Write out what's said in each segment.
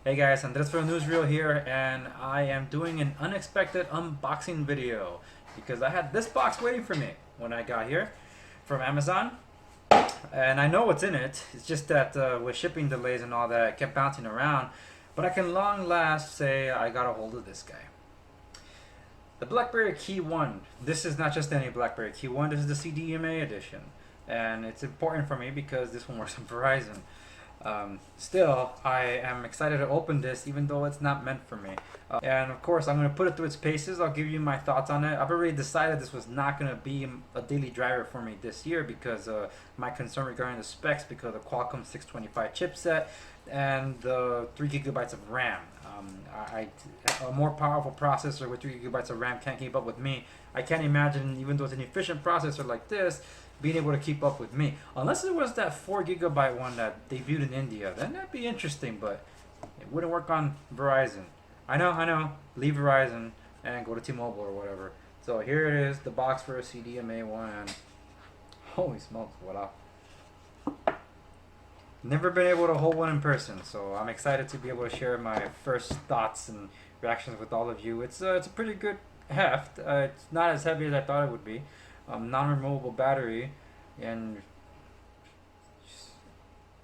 Hey guys, Andres from Newsreel here, and I am doing an unexpected unboxing video because I had this box waiting for me when I got here from Amazon, and I know what's in it. It's just that with shipping delays and all that, it kept bouncing around, but I can long last say I got a hold of this guy. The BlackBerry KeyONE. This is not just any BlackBerry KeyONE, this is the CDMA edition, and it's important for me because this one works on Verizon. Still, I am excited to open this even though it's not meant for me. And of course, I'm going to put it through its paces. I'll give you my thoughts on it. I've already decided this was not going to be a daily driver for me this year because my concern regarding the specs, because of the Qualcomm 625 chipset and the 3 gigabytes of RAM. A more powerful processor with 3 gigabytes of RAM can't keep up with me. I can't imagine, even though it's an efficient processor like this, being able to keep up with me. Unless it was that 4 gigabyte one that debuted in India, then that'd be interesting, but it wouldn't work on Verizon. I know, leave Verizon and go to T-Mobile or whatever. So here it is, the box for a CDMA one, and holy smokes, voila. Never been able to hold one in person, so I'm excited to be able to share my first thoughts and reactions with all of you. It's a pretty good heft. It's not as heavy as I thought it would be. Non-removable battery, and just,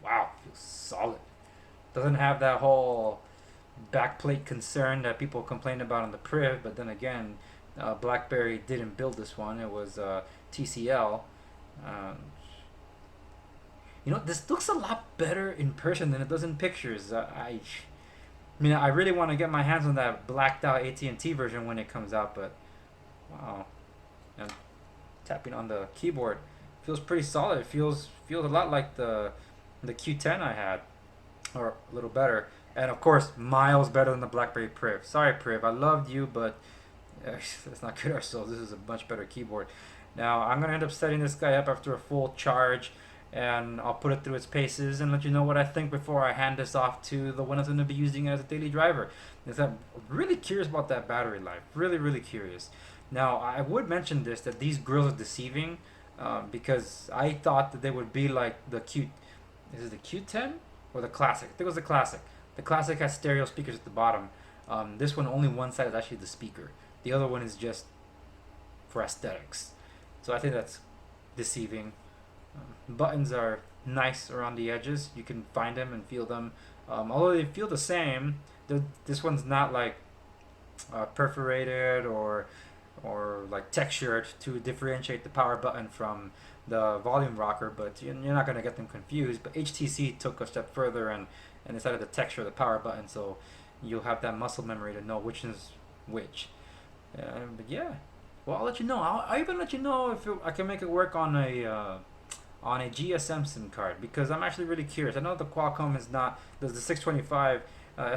wow, feels solid. Doesn't have that whole backplate concern that people complain about on the Priv, but then again, BlackBerry didn't build this one. It was TCL. Um, this looks a lot better in person than it does in pictures. I really want to get my hands on that blacked out AT&T version when it comes out, but wow. And tapping on the keyboard feels pretty solid. It feels a lot like the Q10 I had, or a little better, and of course miles better than the BlackBerry Priv. Sorry Priv, I loved you, but let's not kid ourselves. This is a much better keyboard. Now I'm gonna end up setting this guy up after a full charge, and I'll put it through its paces and let you know what I think before I hand this off to the one that's going to be using it as a daily driver. Because I'm really curious about that battery life. Really curious. Now, I would mention this, that these grills are deceiving because I thought that they would be like the Q... Is it the Q10 or the Classic? I think it was the Classic. The Classic has stereo speakers at the bottom. This one, only one side is actually the speaker. The other one is just for aesthetics. So I think that's deceiving. Buttons are nice around the edges. You can find them and feel them. Although they feel the same, this one's not like perforated or like textured to differentiate the power button from the volume rocker, but you're not going to get them confused. But HTC took a step further and decided to texture the power button, so you'll have that muscle memory to know which is which. But yeah, well, I'll let you know. I'll even let you know if I can make it work on a GSM SIM card, because I'm actually really curious. I know the Qualcomm is not, the 625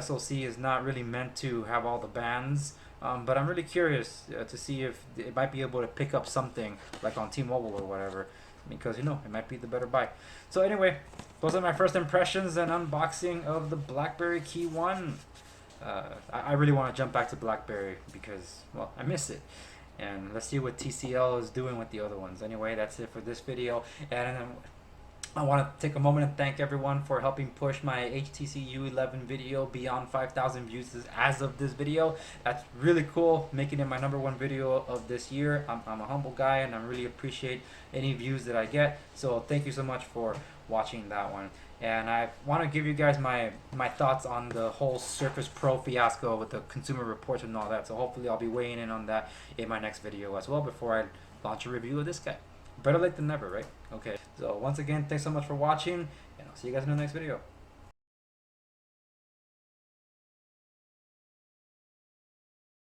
SoC is not really meant to have all the bands, but I'm really curious to see if it might be able to pick up something like on T-Mobile or whatever, because it might be the better buy. So anyway, those are my first impressions and unboxing of the BlackBerry KeyONE. I really want to jump back to BlackBerry because, well, I miss it. And let's see what TCL is doing with the other ones. Anyway, that's it for this video. And I want to take a moment and thank everyone for helping push my HTC U11 video beyond 5,000 views as of this video. That's really cool, making it my #1 video of this year. I'm a humble guy, and I really appreciate any views that I get. So thank you so much for watching that one. And I want to give you guys my thoughts on the whole Surface Pro fiasco with the Consumer Reports and all that. So hopefully I'll be weighing in on that in my next video as well before I launch a review of this guy. Better late than never, right? Okay, so once again, thanks so much for watching, and I'll see you guys in the next video.